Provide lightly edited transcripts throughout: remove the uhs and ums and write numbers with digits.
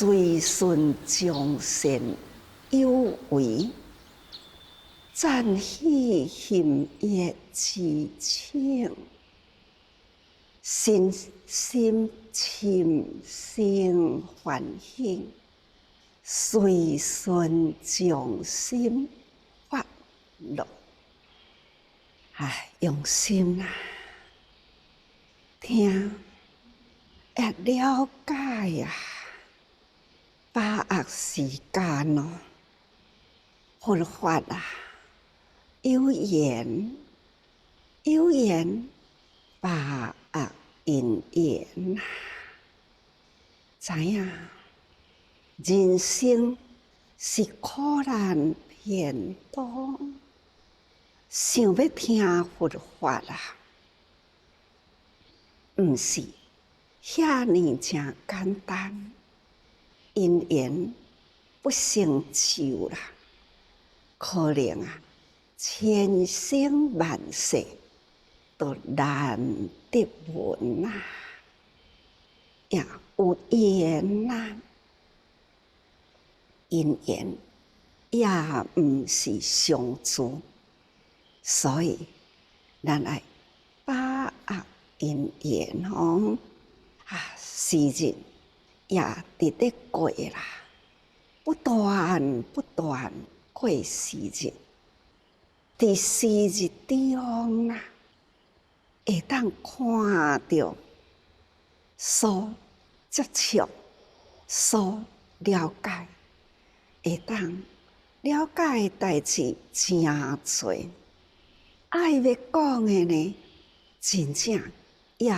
随顺众生有为，赞喜心悦之情，身心深生欢喜，随顺众生法乐。用心听，也了解把握时间咯。佛法有缘，有缘把握因缘知影人生是苦难偏多，想要听佛法毋是遐尼真简单，因缘不成就可能千生万世都难得闻也有缘因缘也毋是常住，所以咱爱把握因缘时日也直直过不断过时日，伫时日中会当看到所接触、所了解，会当了解代志真多。爱要讲的呢，真正也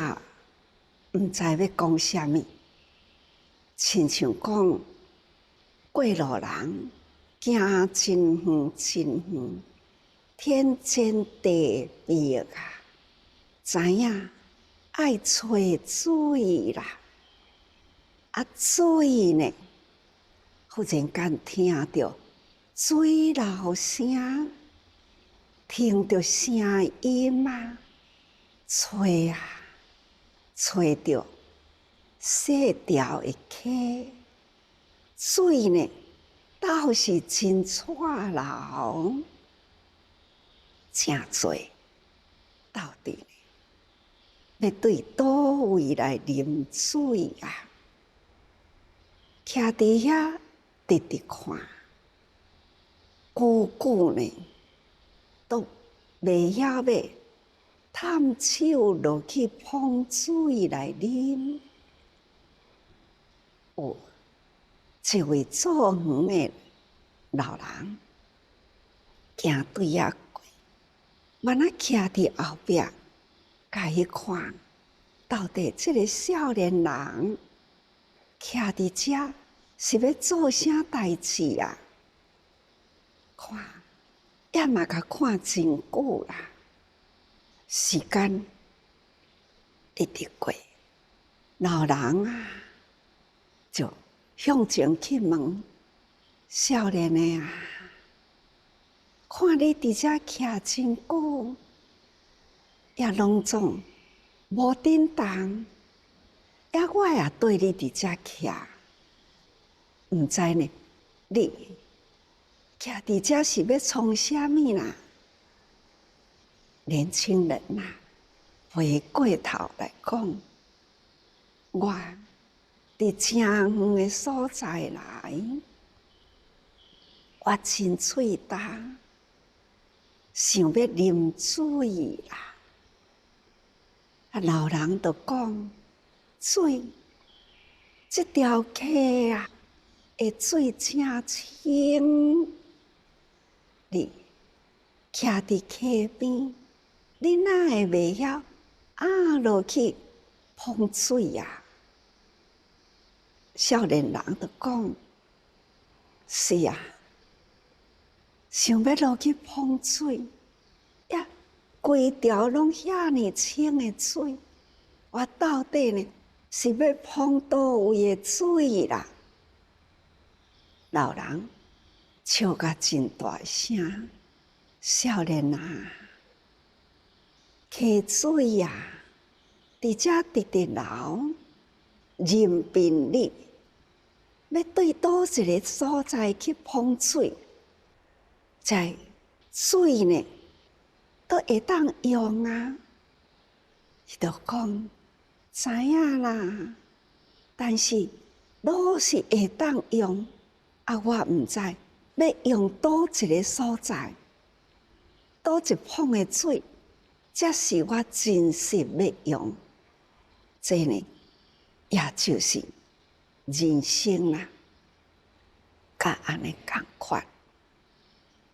毋知要讲啥物，亲像讲过路人行真远，天经地义知影爱找水水呢，忽然间听到水流声，听到声音找到细条的溪，水呢倒是真串流，真多，到底要对倒位来啉水徛伫遐直直看，久呢都袂晓要探手落去碰水来啉。有一位做园的老人行对遐过，慢徛伫后壁，甲伊看，到底这个少年人徛伫遮是要做啥代志看，也嘛甲看真久时间直直过，老人就向前去问少年的看你伫遮徛真久，也拢总无振动，我也对你伫遮徛，毋知呢，你徛伫遮是要创啥物年轻人回过头来讲，我伫真远的所在来，我真喙干，想要啉水老人就讲，水这条溪的水真清，你徛伫溪边，你哪会袂晓落去碰水少年人就讲，是想要落去碰水，规条拢遐尼清的水，我到底呢是要碰倒位的水老人笑甲真大声，少年溪水伫遮直直流，任凭你要对倒一个所在去碰水，在水呢都会当用啊。伊就讲知影啦，但是都是会当用啊，我毋知要用倒一个所在，倒一碰的水，才是我真实要用。这呢，也就是人生啦，甲安尼共款。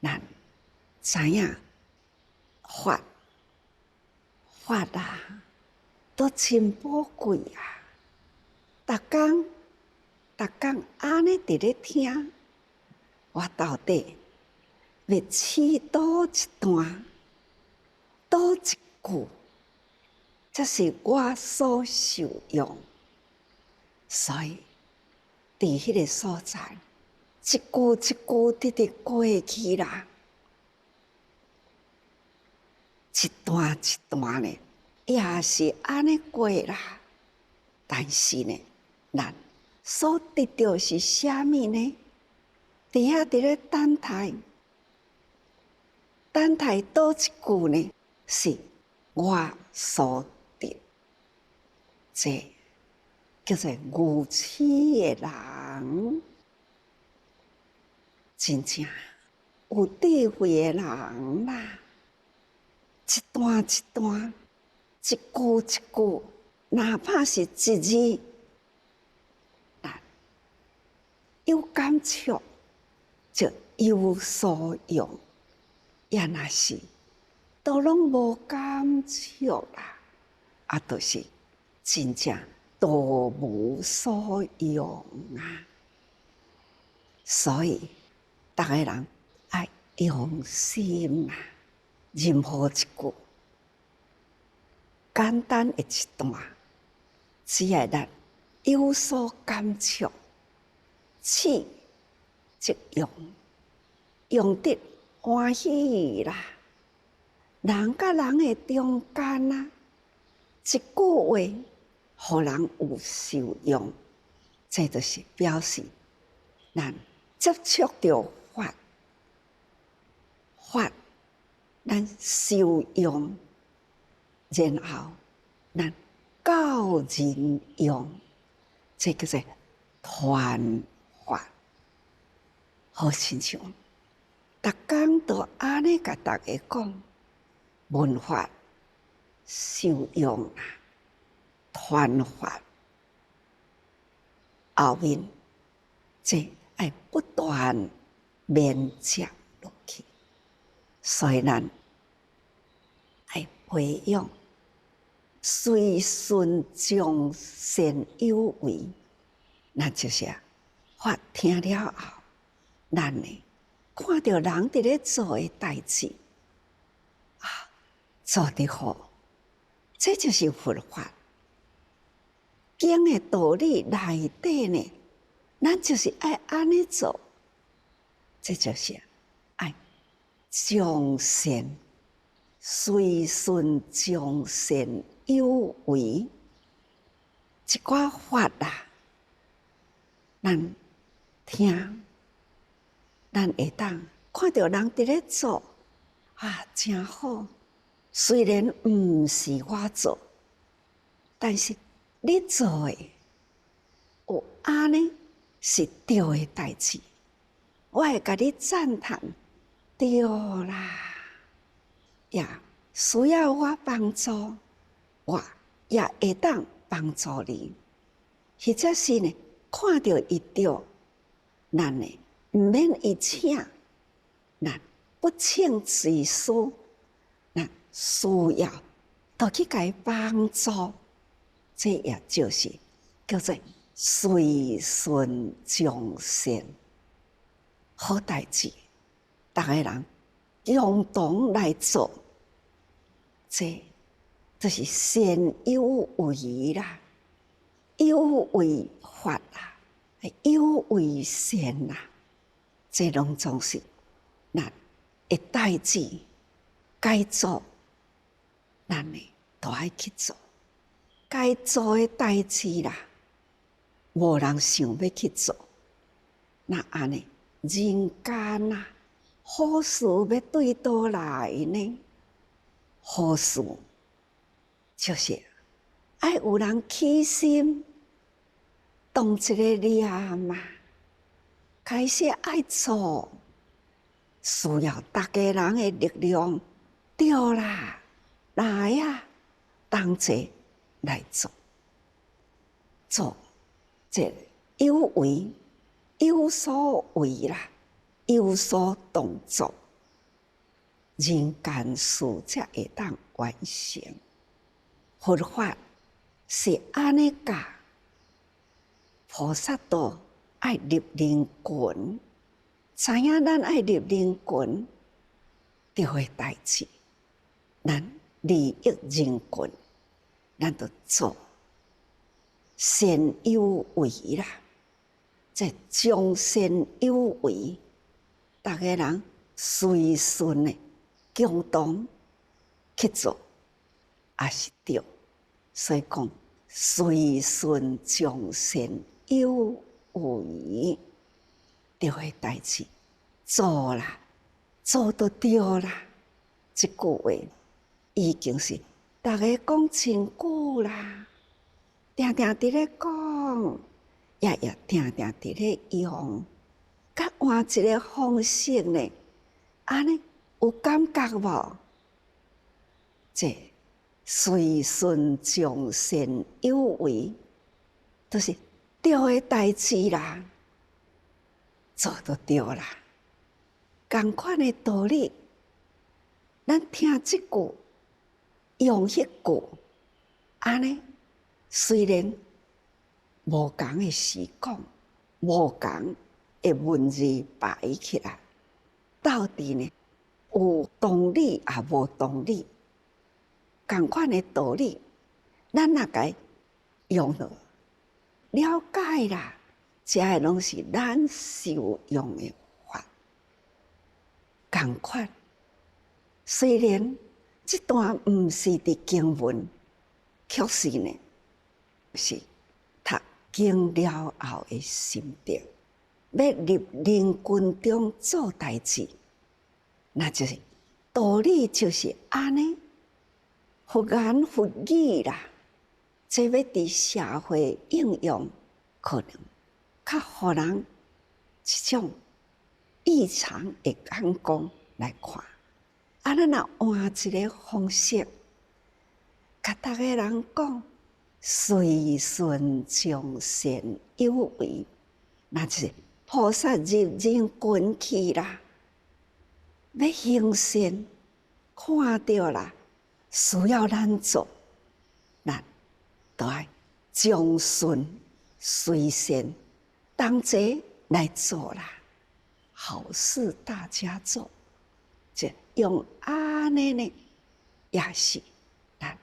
咱知影法啊，都真宝贵啊！逐工安尼伫咧听，我到底要试倒一段，倒一句，这是我所受用。所以伫迄个所在，一句一句直直过去啦，一段一段呢，也是安尼过啦。但是呢，咱所得到是啥物呢？伫遐伫咧等待倒一句呢，是我所得。这叫做愚痴的人，真正有智慧的人啦。一段一段，一句一句，哪怕是一字，有感触就有所用；也若是都拢无感触啦，啊，就是真正都无所用啊。所以，逐个人爱用心啊。任何一句简单的一段，只要咱有所感触，试即用得欢喜啦。人甲人的中间啊，一句话，互人有受用，这就是表示咱接触到法。咱受用，然后咱教人用，这叫做传法。好亲像，逐工都安尼甲大家讲，文法受用啊，传法后面，这要不断绵接落去，所以咱爱培养随顺众善有为，那就是法听了后，咱呢看到人伫咧做的代志啊，做得好，这就是佛法。经的道理内底呢，咱就是爱安尼做，这就是爱众善。随顺众善有为，一寡法啊，咱听，咱会当看到人伫咧做啊，真好。虽然毋是我做，但是你做的有安尼是对的代志，我会甲你赞叹，对啦。也需要我帮助，我也会当帮助你。或者是呢，看到伊对，咱呢毋免伊请，咱不请自私，咱需要都去甲伊帮助。这也就是叫做随顺众善，好代志，逐个人共同来做，这就是善有为啦，有为法啦，有为善啦，这拢总是咱的代志该做，咱呢都爱去做，该做的代志啦，无人想要去做，那安尼人间啊，好事要对倒来呢？好事就是爱有人起心动一个念嘛，开始爱做，需要大家人的力量。对啦，来呀，同齐来做，做这有为有所为啦，有所动作，人间事才会当完成。佛法是安尼教，菩萨道爱入人群，知影咱爱入人群，就会代志。咱利益人群，咱就做善有为啦。这众善有为，大家人随顺的共同去做，也是对。所以讲随顺众善有为，就会代志做啦，做就对啦。这句话已经是大家讲真久啦，定定伫咧讲，也定定伫咧用，甲换一个方式呢，安尼有感觉无？这随顺众善有为，都是对的代志啦，做就对啦。同款的道理，咱听这句，用迄句，安尼虽然无同的时讲，无同的文字摆起来，到底呢有道理也无道理。同款的道理，咱若该用了了解啦，这个拢是咱受用的法。同款，虽然这段毋是伫经文，确实呢是读经了后的心得，要入人群中做代志，那就是道理，就是安尼。佛言佛语啦，这要伫社会应用，可能较互人一种异常的眼光来看。啊，咱若换一个方式，甲大家人讲，随顺众善有为，那就是菩萨入人群去啦，要行善，看到啦。需要咱做，咱都爱将顺随善，同齐来做啦。好事大家做，这用安尼呢，也是咱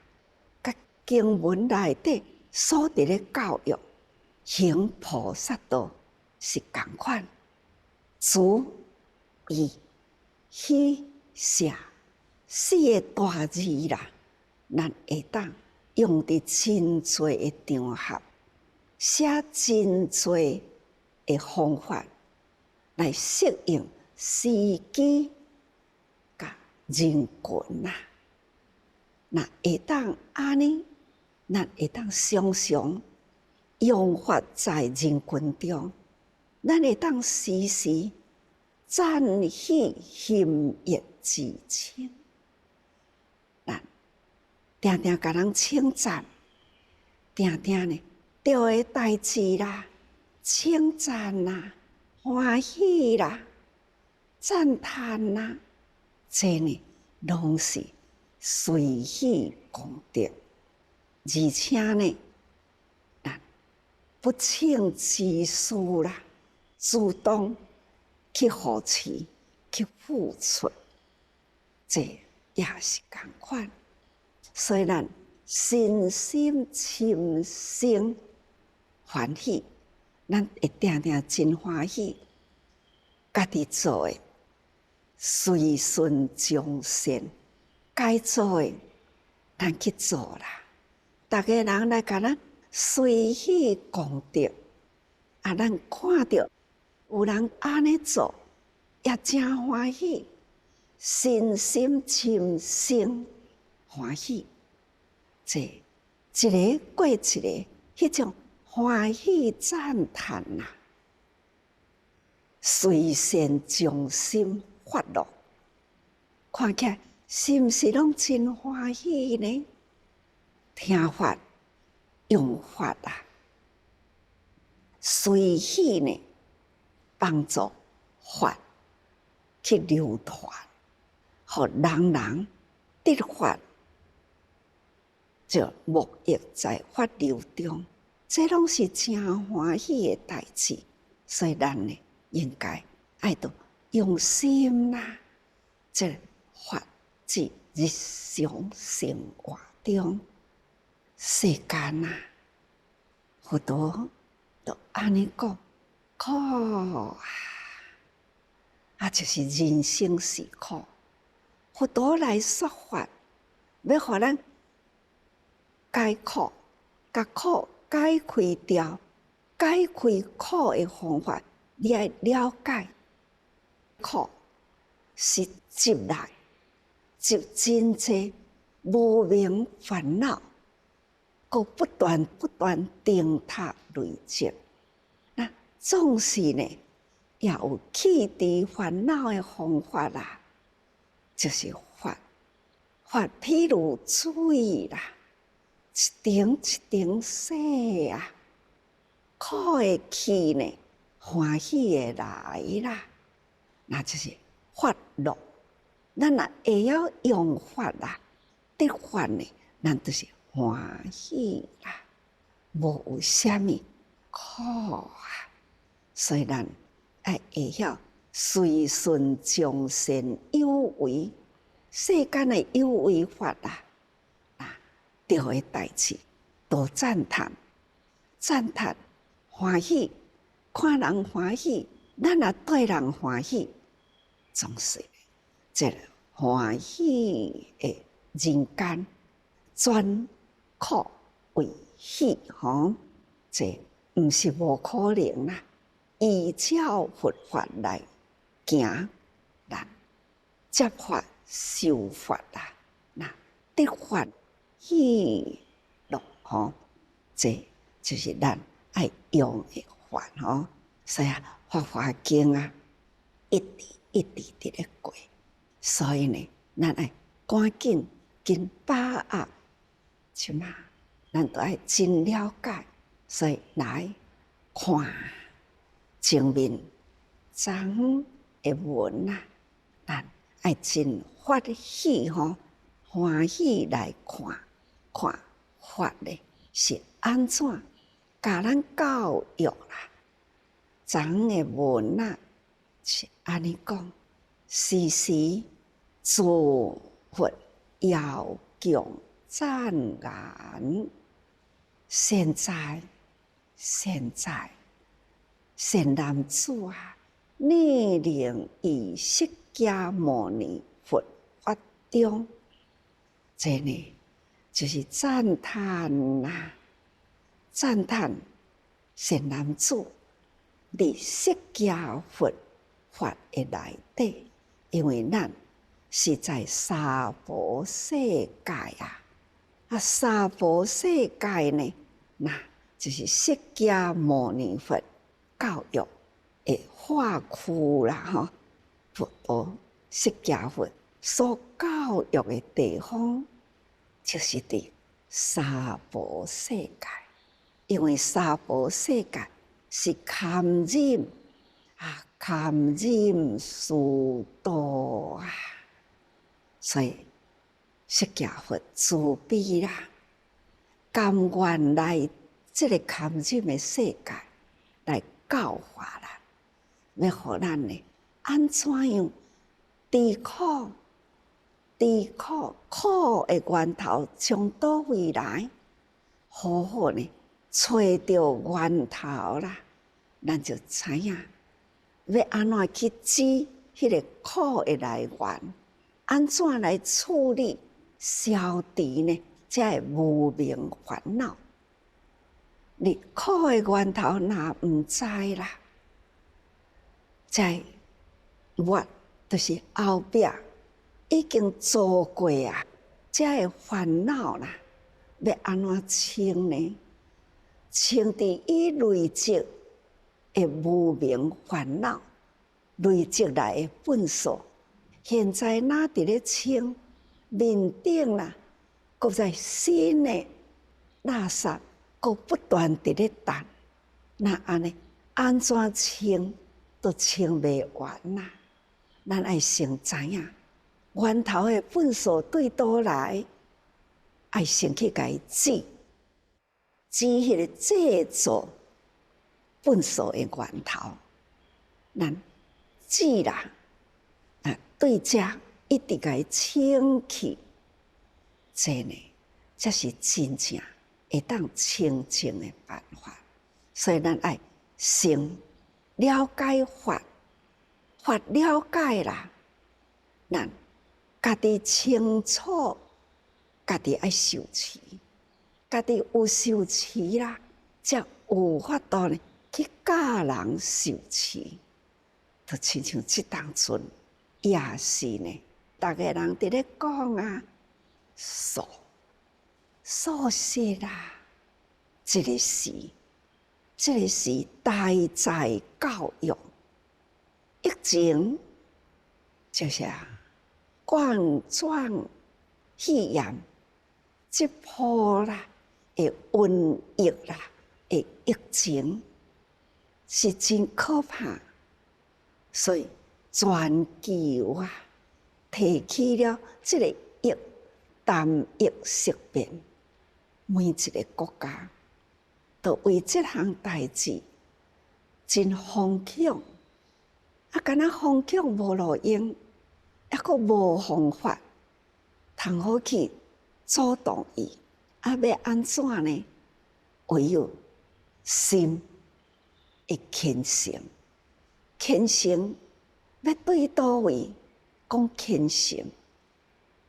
甲经文内底所伫咧教育，行菩萨道是同款，慈、义、喜、舍。四个大字啦，咱会当用伫真多的场合，写真多的方法来适应时机甲人群啦。那会当安尼，咱会当常常用法在人群中，咱会当时时赞许心悦之情。定定甲人称赞，定定呢对的代志啦，称赞啦，欢喜啦，赞叹啦，这呢拢是随喜功德，而且呢，咱不请自私啦，主动去扶持、去付出，这也是同款。虽然身心深生欢喜，咱会定定真欢喜，家己做的随顺众善，该做的咱去做啦。大家人来甲咱随喜功德，啊，咱看到有人安尼做，也真欢喜，身心深深欢喜。这一个过一个，迄种欢喜赞叹啊，随善将心发落，看起来是毋是拢真欢喜呢？听法、用法啊，随喜呢，帮助法去流传，互人人得法，就沐浴在法流中，这拢是真欢喜的代志。所以咱呢，应该爱到用心啦，这法至日常生活中，世间啊，好多都安尼讲，苦啊，就是人生是苦。好多来说法，要互咱解苦，甲苦解开掉，解开苦的方法，你要了解苦是积来，积真济无明烦恼，佮不断颠塌累积。那总是呢，也有去除烦恼的方法啦，就是法。法譬如水啦，一点一点洗啊，苦的去呢，欢喜的来啦，那就是法乐。咱若会晓用法啦，得法呢，咱就是欢喜啦，无有啥物苦啊。所以咱爱会晓随顺众生有为，世间的有为法啦，对的代志多赞叹，赞叹欢喜，看人欢喜，咱也对人欢喜，总是这个欢喜的人间，转苦为喜，这毋是无可能啦。依照佛法来行，咱接法受法啦，那得法喜乐，这就是咱爱用的法所以啊，《法华经》啊，一直伫咧过，所以呢，咱爱赶紧把握，即嘛，咱都爱真了解，所以来看前面章的文啊，咱爱真欢喜欢喜来看法咧是安怎教咱教育啦。章的文啊是安尼讲，时时自佛要强赞言，现在善男子啊，你能以释迦牟尼佛法中，这呢就是赞叹呐，赞叹善男子伫释迦佛法的内底，因为咱是在娑婆世界啊，娑婆世界呢，那就是释迦牟尼佛教育的化区啦，佛释迦佛所教育的地方，就是伫娑婆世界。因为娑婆世界是堪忍师道啊，所以释迦佛慈悲啦，甘愿来这个堪忍的世界来教化啦，要互咱呢安怎样治苦的源头从倒位来，好好呢找到源头啦，咱就知影要安怎去治迄个苦的来源，安怎来处理消除呢这无明烦恼。你苦的源头若毋知啦，在我就是后壁已经做过啊，这个烦恼啦，要安怎清呢？清伫伊累积的无明烦恼，累积来的粪扫。现在哪伫咧清面顶啦，搁在新的垃圾，搁不断伫咧弹，那安尼安怎清都清袂完啦。咱爱先知影源头的粪扫对倒来，爱先去甲伊止迄个制造粪扫的源头。咱止啦，对遮一直甲伊清去，这呢，才是真正会当清净的办法。所以咱爱先了解法，法了解啦，咱家己清楚，家己爱受持，家己有受持啦，才有法度呢去教人受持。就亲像即当阵也是呢，逐个人伫咧讲啊，素食啦，即个是大在教育。疫情就是冠状肺炎即波啦，的瘟疫啦，的疫情是真可怕。所以全球啊，提起了这个单疫色变，每一个国家都为这项代志真惶恐，敢若惶恐无路用，还阁无方法，通好去阻挡伊，要安怎呢？唯有心会虔诚。虔诚要对倒位？讲虔诚，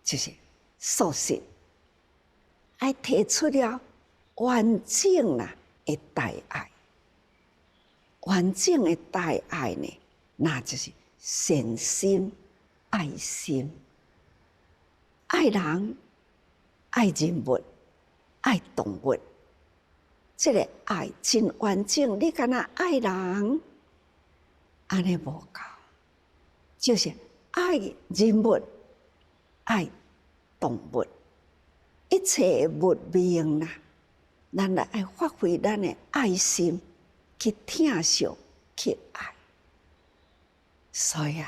就是素食，爱提出了完整啦的大爱。完整的大爱呢，那就是善心、爱心，爱人、爱人物、爱动物。这个爱真完整，你敢若爱人？安尼无够，就是爱人物、爱动物，一切物命啦，咱来爱发挥咱的爱心去疼惜、去爱。所以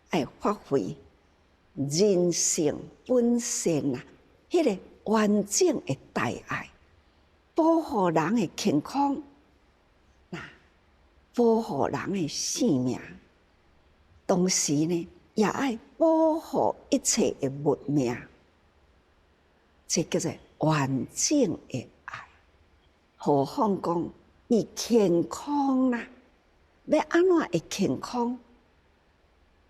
爱发挥人性本善啦，迄个完整的大爱，保护人的健康。保护人的性命，同时呢，也爱保护一切的物命。这叫做完整的爱。何况讲伊健康啦，要安怎会健康？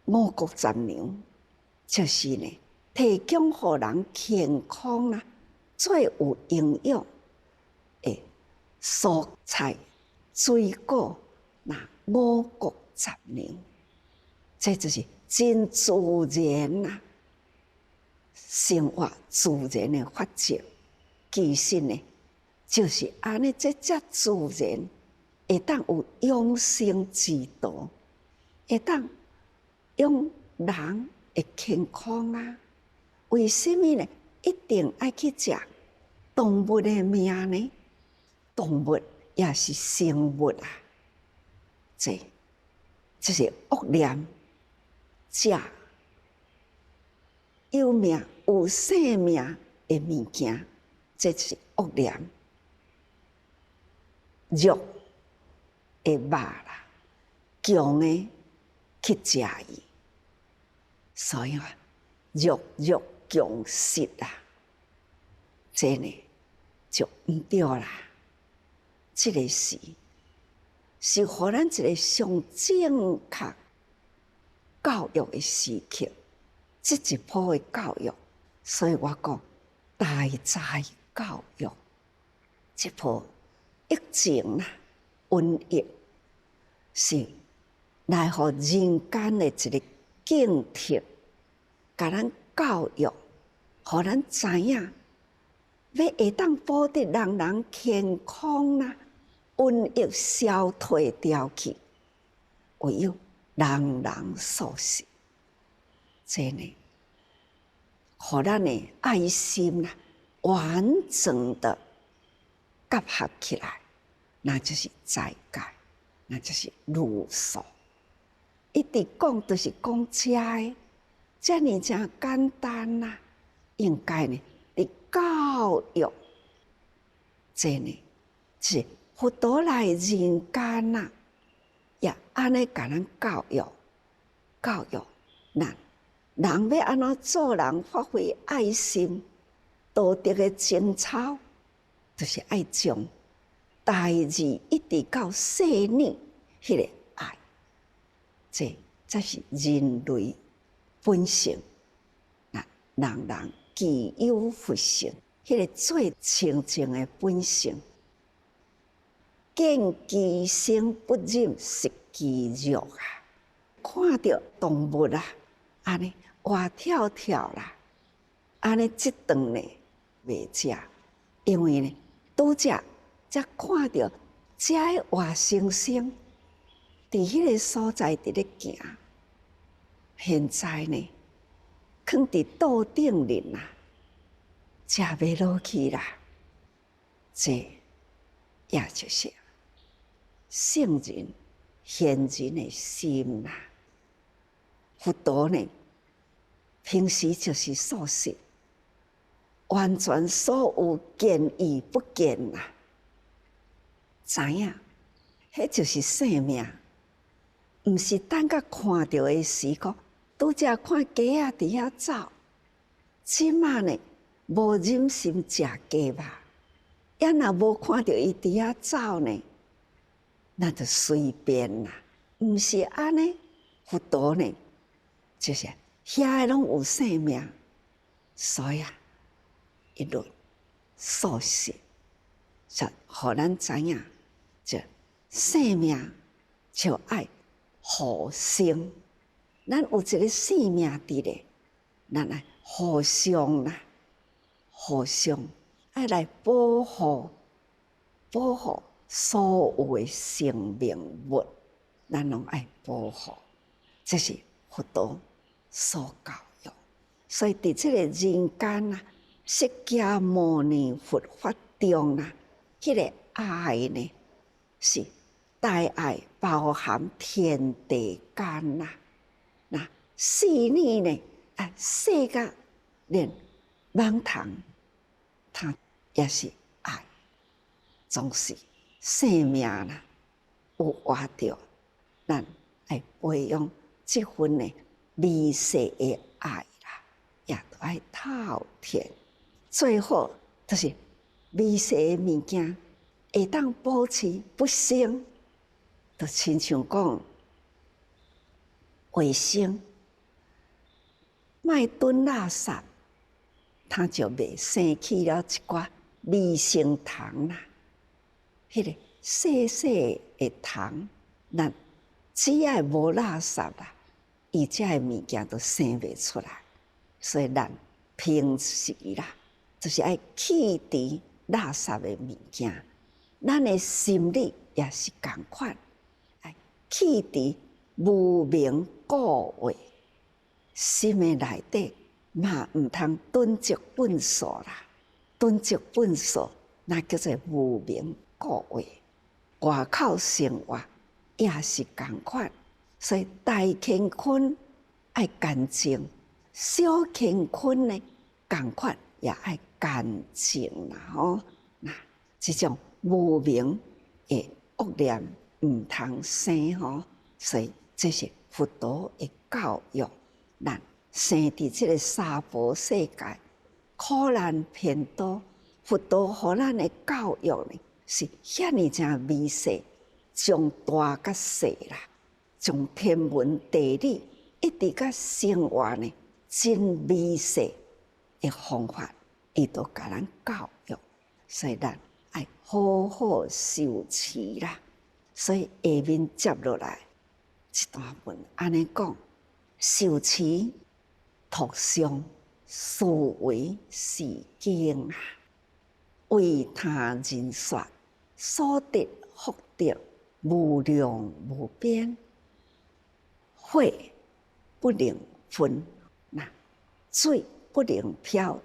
五谷杂粮就是呢，提供互人健康啦，最有营养的蔬菜、水果。五谷杂粮，这就是真自然啦，生活自然的法则。其实呢，就是安尼，这自然会当有养生之道，会当养人的健康啊。为什么呢？一定爱去食动物的命呢？动物也是生物啊。这是恶念，食有命有生命的物件，这是恶念。肉会肉啦，强的去食伊，所以肉强食啊，这呢就毋对啦。这个是互咱一个上正确教育的时刻，这一波的教育，所以我讲大在教育。这波疫情啦、瘟疫是来互人间的一个警惕，甲咱教育，互咱知影，要会当保得人人健康啦，瘟疫消退掉去，唯有人人素食。这呢，互咱的爱心啦，完整的结合起来，那就是斋戒，那就是茹素。一直讲都是讲遮的，遮尔真简单啦，应该呢，伫教育，这呢是佛陀来人间啦，也安尼甲咱教育咱。人要安怎做人，发挥爱心、道德的情操，就是爱将代志一直到细腻，迄个爱，这才是人类本性。人人具有佛性，迄个最清净的本性。见其生不忍食其肉啊！看到动物啊，安尼活跳跳啦，安尼即顿呢袂食，因为呢拄则才看到遮的活生生伫迄个所在伫咧行，现在呢囥伫桌顶面啦，食袂落去啦，这也就是圣人贤人的心啦。佛陀呢，平时就是素食，完全所有见与不见啦。知影，迄就是生命，毋是等甲看到的时刻，拄则看鸡仔伫遐走，即马呢无忍心食鸡肉，也若无看到伊伫遐走呢，那就随便啦，毋是安尼。佛陀呢，就是遐个拢有生命，所以啊，一律素食，就互咱知影，这生命就爱互生。咱有一个生命伫咧，咱爱互相啦，互相爱来保护所有的生命物，咱拢爱保护。这是佛陀所教育，所以伫这个人间啊，释迦牟尼佛法中啊，迄个爱呢，是大爱包含天地间呐。那细腻呢，细甲连芒糖，它也是爱，总是生命啦，有活着，咱爱培养这份呢微细的爱啦，也都爱透彻。最后就是微细的物件会当保持不生，就亲像讲卫生，莫囤垃圾，它就袂生起了一寡微生虫啦。迄个细细的虫，咱只要无垃圾啦，伊遮的物件都生袂出来。所以咱平时啦，就是爱弃除垃圾的物件。咱的心理也是同款，爱弃除无明故话，心的内底嘛毋通囤积粪扫啦，囤积粪扫那叫做无明故话。外口生活也是同款，所以大乾坤爱干净，小乾坤呢同款也爱干净啦吼。那这种无明的恶念毋通生吼，所以这是佛陀的教育。咱生伫这个娑婆世界，苦难偏多，佛陀互咱的教育呢，是遐尼正微细，从大甲细啦，从天文地理一直到生活呢，真微细的方法，伊都甲咱教育，所以咱爱好好修持啦。所以下面接落来，一段文安尼讲：受持托上，思维是经啊，为他人说，所得福德无量无边，火不能分，水不能漂，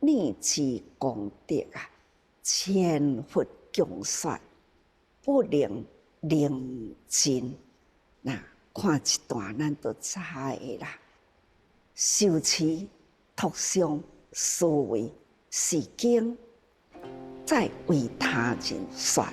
逆之功德啊，千佛共说，不能令尽。看一段咱就知啦。受持托上，思维是经，再为他人说。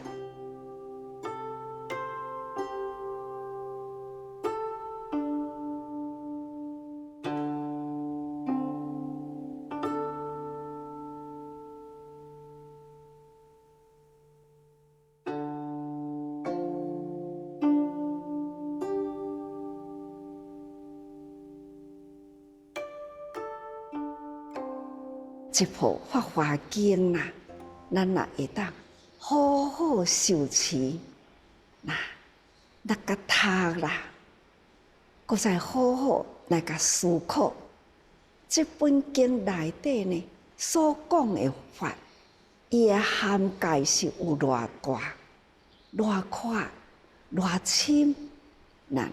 这部《法华经》啦，咱也会当好好受持，那个读啦，搁再好好来个思考。这本经内底呢，所讲的法，伊的涵盖是有偌大、偌宽、偌深，咱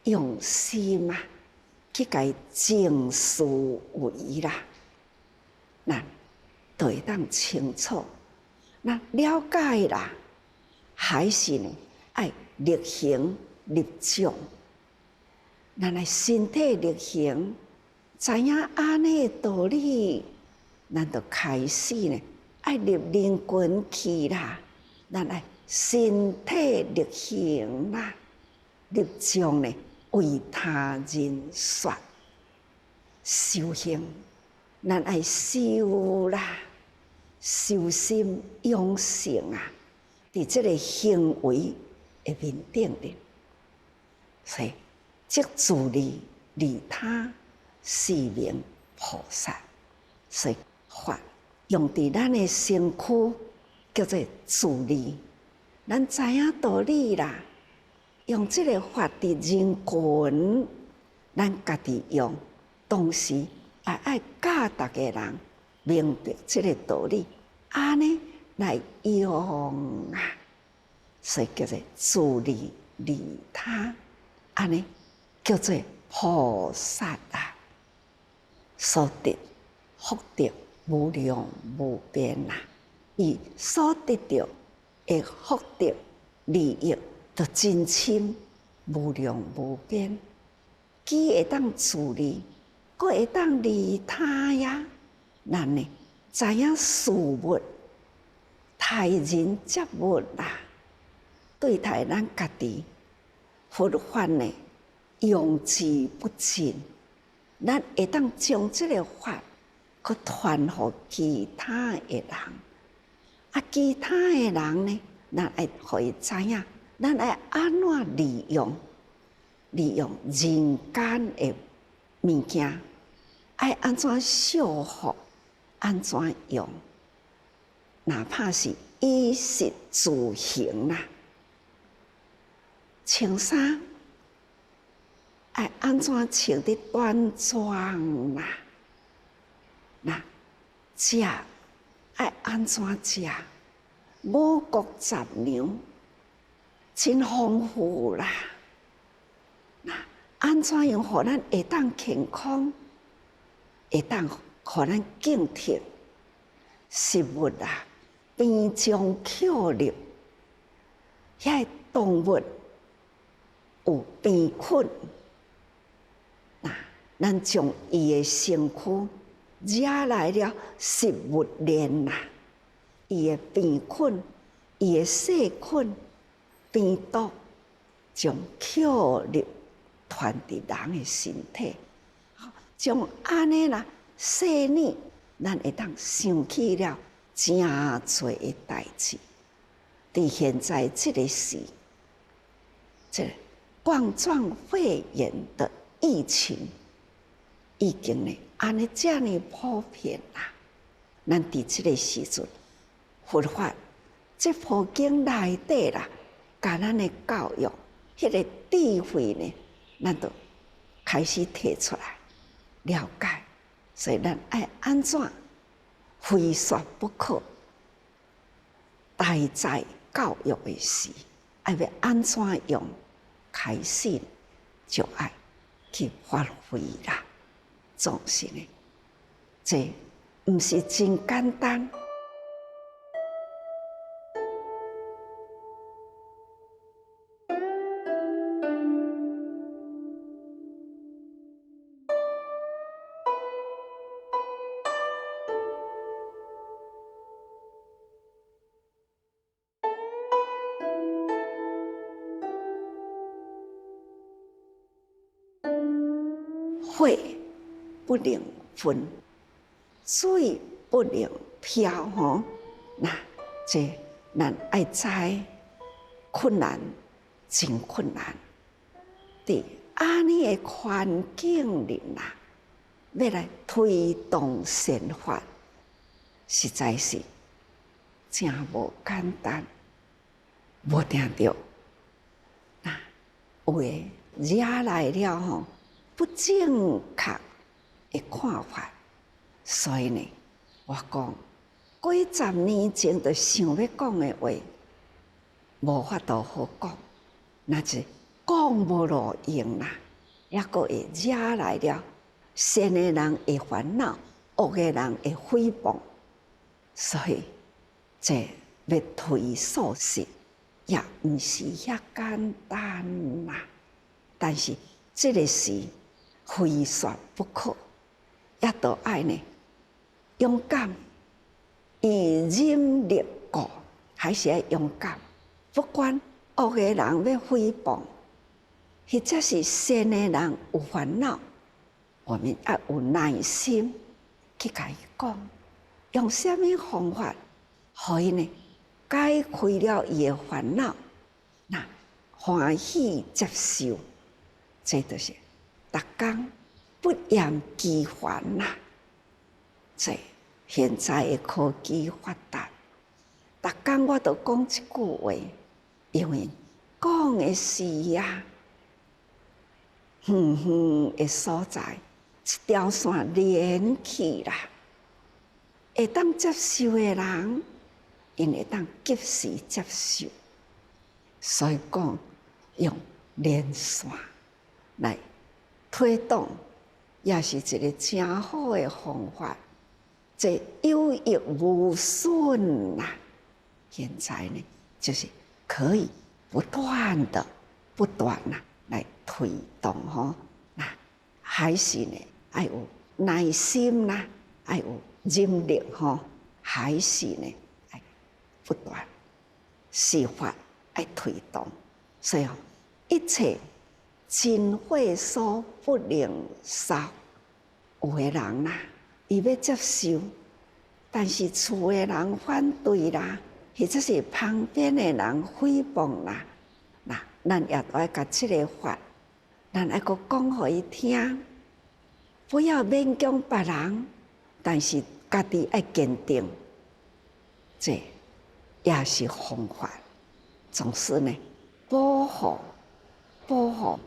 用心啊去甲静思维啦。咱就会当清楚，那了解啦，还是呢爱力行力种。咱的身体力行，知影安尼的道理，咱就开始呢爱立人群去啦。咱爱身体力行啦，力种呢为他人说，修行。咱爱修啦，修心养性啊，伫这个行为的面顶的，所以即自利利他，是名菩萨。所以法用伫咱的身躯叫做自利，咱知影道理啦，用这个法伫人群，咱家己用，同时。爱教大家人明白这个道理，安尼来用啊，所以叫做自利利他，安尼叫做菩萨啊，所得福德无量无边啊，伊所得到的福德利益，就真深无量无边，既会当自利。佫会当利他呀，咱呢知影事物，待人接物啦，对待咱家己，佛法呢用之不尽，咱会当将这个法佫传予其他的人，其他的人呢，咱会互伊知影，咱爱安怎利用人间的物件。爱安怎修复，安怎用，哪怕是衣食住行啦，穿衫爱安怎穿得端庄啦，食爱安怎食，五谷杂粮真丰富啦，安怎样互咱会当健康？会当互咱警惕食物啊，边疆巧立，遐动物有病菌，咱将伊的身躯惹来了食物链啦，伊的病菌、伊的细菌、病毒，将巧立传伫人的身体。将安尼啦，细腻，咱会当想起了真多的代志。伫现在这个时，这冠状肺炎的疫情已经呢，安尼这样普遍啦。咱伫这个时阵，佛法这部经内底啦，甲咱的教育迄个智慧呢，咱就开始提出来了解。所以咱爱安怎非说不可，大在教育的时，爱要安怎用，开始就爱去发挥啦。总是呢，这毋是真简单。火不能分，水不能漂吼。那这咱爱知困难真困难，伫安尼的环境里啦，要来推动宪法，实在是真无简单。无定着，那有诶惹来了吼。不正确的看法，所以呢，我讲几十年前就想要讲的话，无法度好讲，那是讲无路用啦，也个会惹来了善的人会烦恼，恶的人会诽谤，所以这要推素实，也毋是遐简单啦。但是这个是非说不可，也都爱呢勇敢，以忍力过，还是要勇敢。不管恶的人要诽谤，或者是善的人有烦恼，我们要有耐心去甲伊讲，用什么方法，互伊呢解开了伊的烦恼，那欢喜接受，这就是逐工不厌其烦啦。这现在的科技发达，逐工我都讲一句话，因为讲的是呀，远远的所在，一条线连起啦，会当接受的人，因会当及时接受，所以讲用连线来推动，也是一个真好的方法。这有益无损啦。现在呢，就是可以不断的来推动吼。那还是呢，要有耐心啦，要有忍力吼，还是呢，要不断施法来推动。所以一切真火所不能烧。有的人啦，伊要接受，但是厝的人反对啦，或者是旁边的人诽谤啦，那咱也都要甲这个法，咱要个讲互伊听，不要勉强别人，但是家己要坚定，这也是方法。总是呢，保护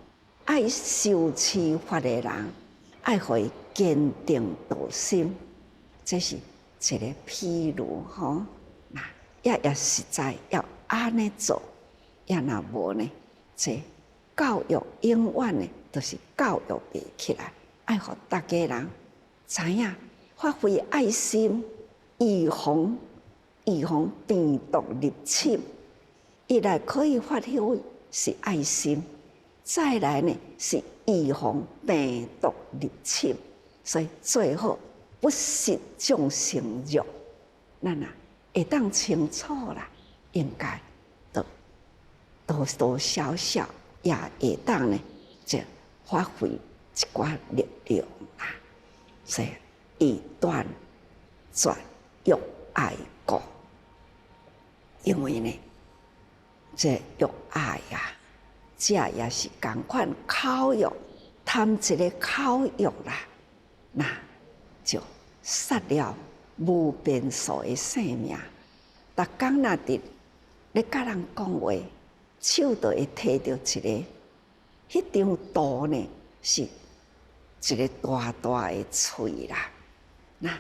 爱受启发的人，爱互伊坚定道心，这是一个譬如吼。那也实在要安尼做，也若无呢，这教育永远呢都是教育不起来，爱互大家人知影发挥爱心，预防病毒入侵。一来可以发挥是爱心，再来呢是预防病毒入侵，所以最后不是众生肉，咱会当清楚啦，应该多多少少也会当呢，就发挥一寡力量啦。所以以断转用爱国，因为呢，这用爱呀，这也是同款口欲，贪一个口欲啦，那就杀了无边数的性命。逐工若伫咧甲人讲话，手就会摕到一个，迄张图呢是一个大大的喙啦。那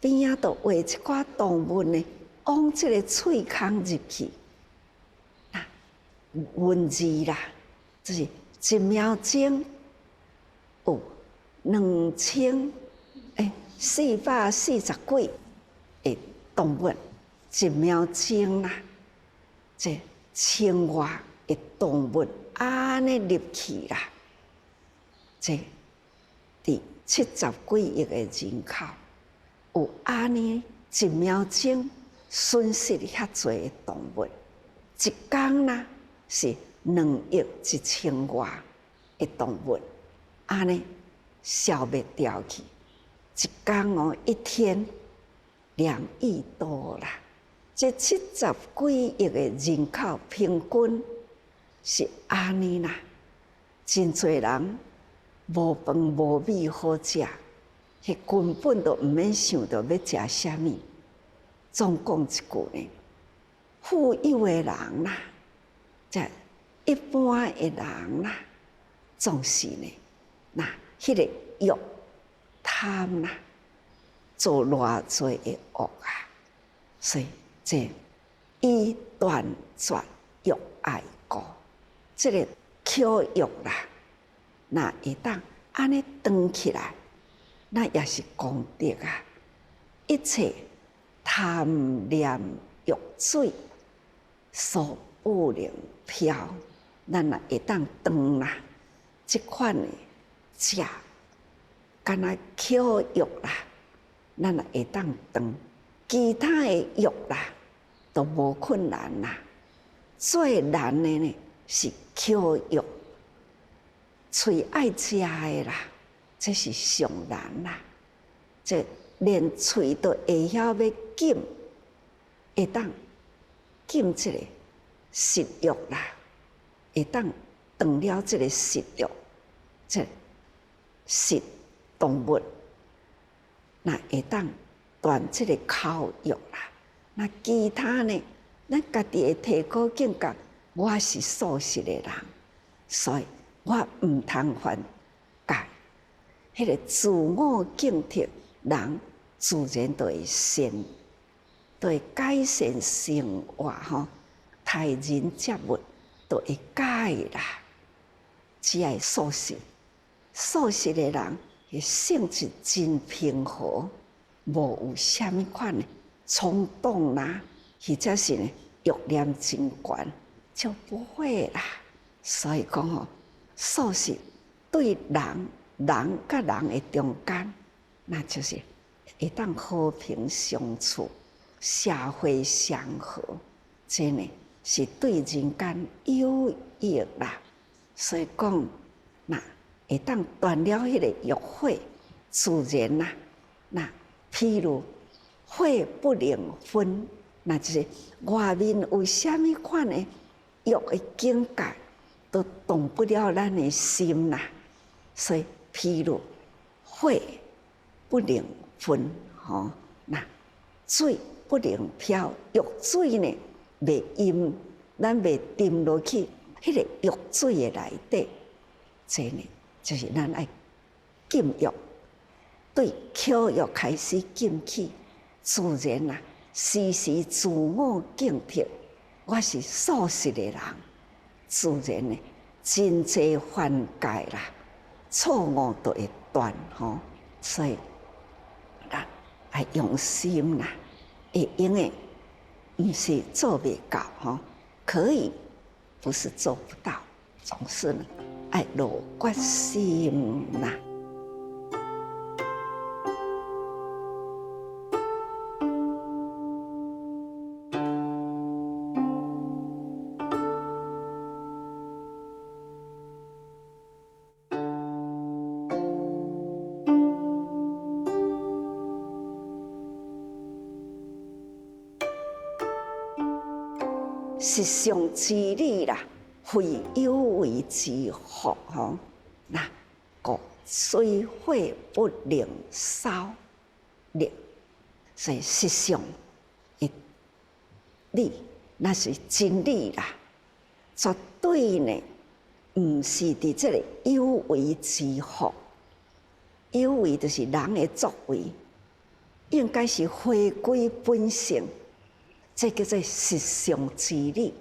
边仔就画一寡动物呢，往这个喙孔入去。那文字啦，就是一秒钟有2440几个动物，一秒钟啦，这千外的动物安尼入去啦，这伫70几亿的人口，有安尼一秒钟损失遐多的动物，一天啦是2亿1000外的动物，安尼消灭掉去。一天哦，一天2亿多啦。这70几亿的人口，平均是安尼啦。真侪人无饭无米好食，迄根本都毋免想到要食啥物。总讲一句呢，富有的人啦，即一般的人啦，总是呢，那迄个欲贪啦，做偌侪的恶啊，所以这以断绝欲爱故，这个口欲啦，那会当安尼断起来，那也是功德啊！一切贪念欲水，所不能漂，咱也会当断啦。即款的食，敢若口欲啦，咱也会当断。其他的欲啦，都无困难啦。最难的呢是口欲，嘴爱食的啦，这是上难啦。这连嘴都会晓要禁，会当禁这个食欲啦，会当断了这个食欲，这食动物，那会当断这个口欲啦。那其他呢？咱家己会提高警觉，我是素食的人，所以我毋通犯戒。迄个自我警惕，人自然就会善，就会改善生活吼，待人接物就会改啦。只爱素食，素食的人的性质真平和，无有啥物款的冲动啦，或者是呢欲念真悬，就不会啦。所以讲吼，素食对人甲人的中间，那就是会当和平相处、社会相和，这呢是对人间有益啦。所以讲，那会当断了迄个欲火，自然啦。那譬如火不能分，那就是外面有啥物款的欲的境界，都动不了咱的心啦。所以譬如火不能分，吼，那水不能漂，欲水呢袂淹，咱袂沉落去迄个欲水的内底，这呢就是咱爱禁欲，对口欲开始禁起，自然啦，时时自我警惕，我是素食的人，自然呢真济犯戒啦，错误都会断吼，所以咱爱用心啦，会用的，毋是做袂到吼，可以，不是做不到，总是呢爱落决心啦。实相之理啦，非有为之福吼。那故水火不能烧烈，所以实相的理，那是真理啦。绝对呢，毋是伫这个有为之福。有为就是人的作为，应该是回归本性，这叫做实相之理。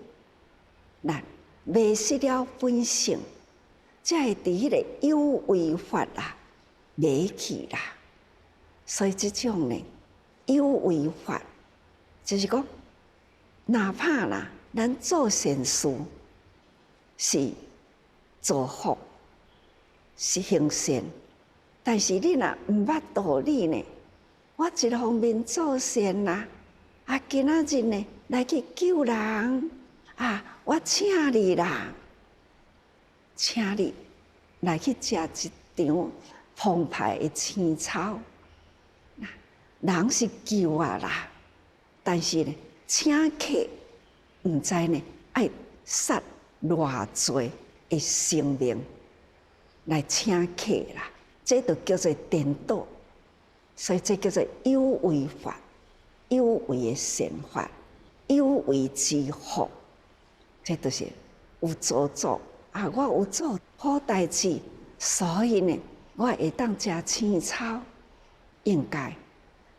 咱迷失了本性，才会伫迄个有为法迷去啦。所以这种呢，有为法就是讲，哪怕啦，咱做善事是造福，是行善。但是你若毋捌道理呢？我一方面做善啦，今仔日呢来去救人我请你啦，请你来去食一场澎湃的青草。人是救啦，但是呢，请客毋知呢爱杀偌济的生命来请客啦。这就叫做颠倒，所以这叫做有为法、有为的善法、有为之福。这就是有做作我有做好代志，所以呢，我会当食青草。应该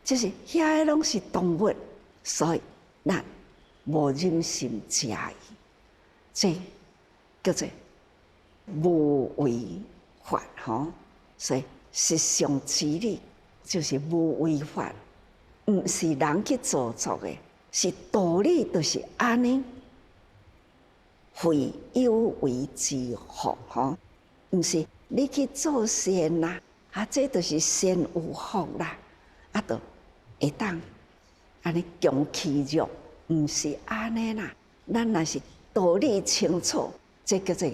就是遐个拢是动物，所以咱无忍心食伊。这叫做无为法所以实相之理就是无为法，毋是人去做作的，是道理就是安尼。非有为之福毋是你去做善啦，这就是善有福啦，就会当安尼强欺弱，毋是安尼啦。咱若是道理清楚，这叫做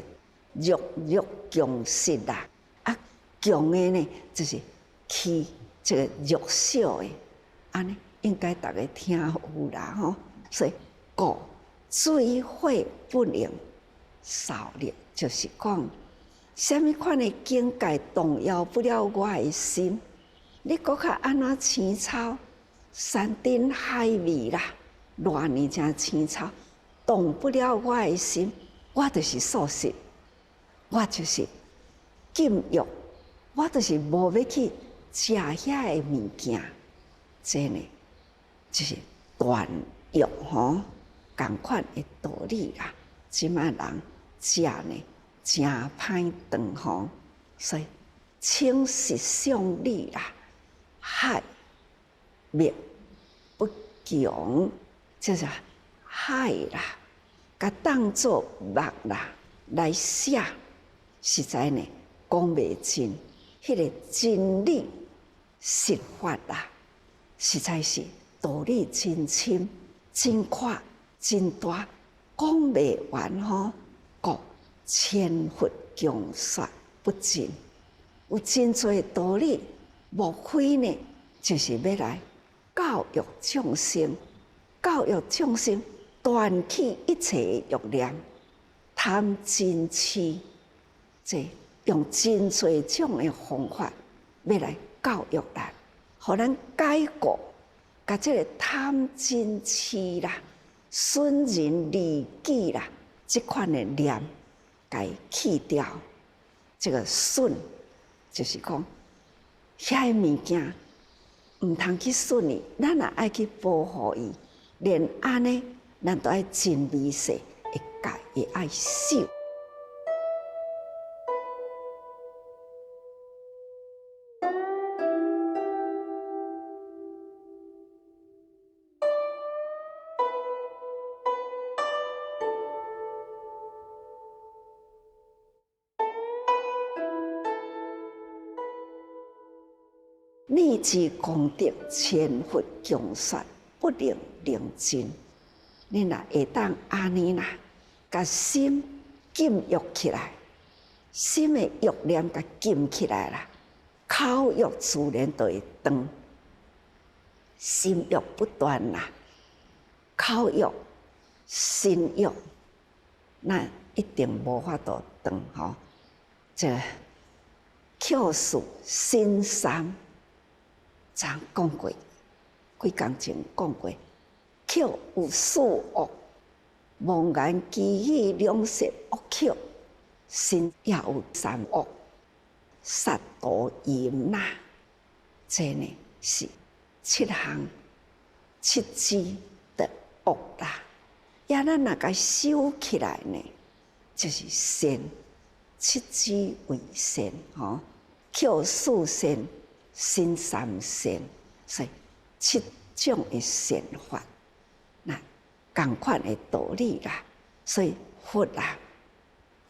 弱肉强食啦。强的呢，就是欺这个弱小的，安尼应该大家听有啦所以故水火不能少烈，就是讲什么款的境界动摇不了我的心。你搁较安怎青草，山珍海味啦，偌年正青草，动不了我的心。我就是素食，我就是禁欲。我就是无要去食遐个物件，这呢就是断欲同款的道理啦。即卖人食呢真歹长所以清实相理啦，害灭不强，就是害啦，甲当作目啦来写，实在呢讲袂尽。迄个真理实法实在是道理真深、真阔、真大，讲袂完故千佛强说不尽。有真多道理，莫非呢？就是要来教育众生，教育众生断去一切欲念、贪嗔痴，这。用真多种的方法，要来教育咱，互咱解过，甲这个贪嗔痴啦、损人利己啦，这款的念，该去掉。这个损，就是讲，遐个物件毋通去损伊，咱也爱去保护伊。连安尼，咱都爱真微细，会戒会爱守。逆之功德，千佛强说，不能令尽。你若会当安尼啦，甲心禁欲起来，心的欲念甲禁起来啦，口欲自然就会断。心欲不断啦，口欲、心欲，那一定无法度断这口述心三。昨讲过，几工前讲过，口有四恶，茫然机语两舌恶口，心也有三恶，杀盗淫呐。这呢是7项7支的恶啦。也咱若甲收起来呢，就是善，7支为善吼，口4善，心3善，所以7种的善法，那同款的道理啦。所以佛啊，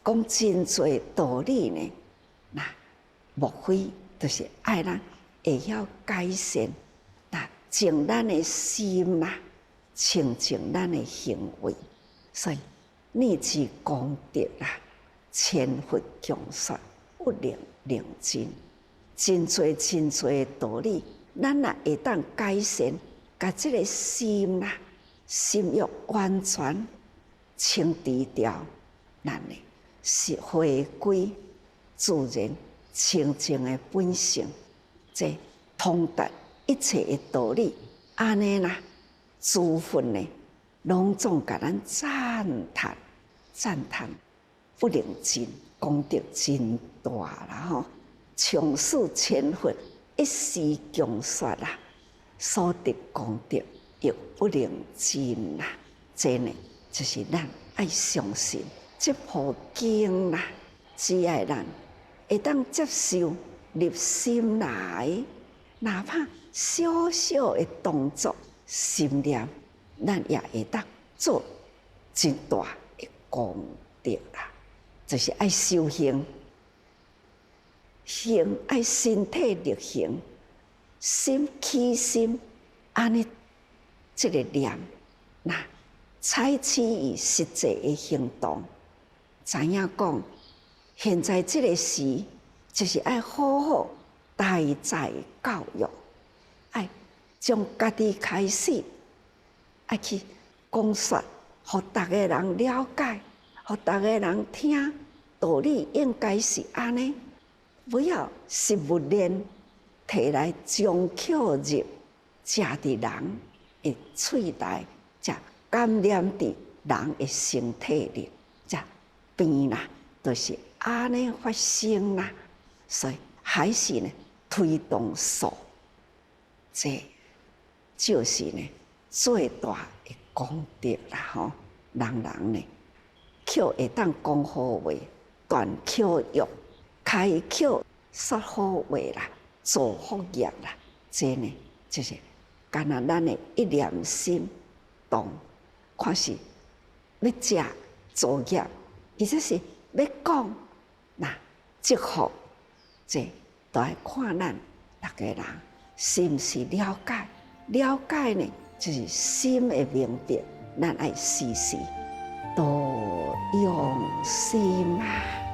讲真侪道理呢，那莫非就是爱咱会晓改善，那净咱的心啦，清净咱的行为。所以逆之功德啦，千佛共说，不能令尽。真侪真侪的道理，咱若会当改善，甲这个心啦，心欲完全清除掉，咱呢是回归自然清净的本性，这通达一切的道理。安尼啦，诸佛呢，拢总甲咱赞叹，不能尽，功德真大啦吼！从事千佛一时共说啦，所得功德亦不能尽啦。这呢，就是咱爱相信这部经啦，只要咱会当接受入心来，哪怕小小的动作、心念，咱也会当做真大的功德啦。就是爱修行，行爱身体力行，心起心，安尼这个念，那采取以实际的行动，知影讲，现在这个时，就是爱好好待在教育，爱从家己开始，爱去讲说，互大家人了解，互大家人听，道理应该是安尼，不要食物链摕来将口入，食伫人的喙内，才感染伫人的身体里，才病啦，就是安尼发生啦。所以还是呢，推动术，这就是呢最大的功德啦吼。人呢，口会当讲好话，断口欲，开口说好话啦，做福业啦。这呢，就是干那咱的一念心动，看是要食作业，或者是要讲那祝福，这都要看咱大家人是不是了解。了解呢，就是心的明白，咱爱时时多用心啊。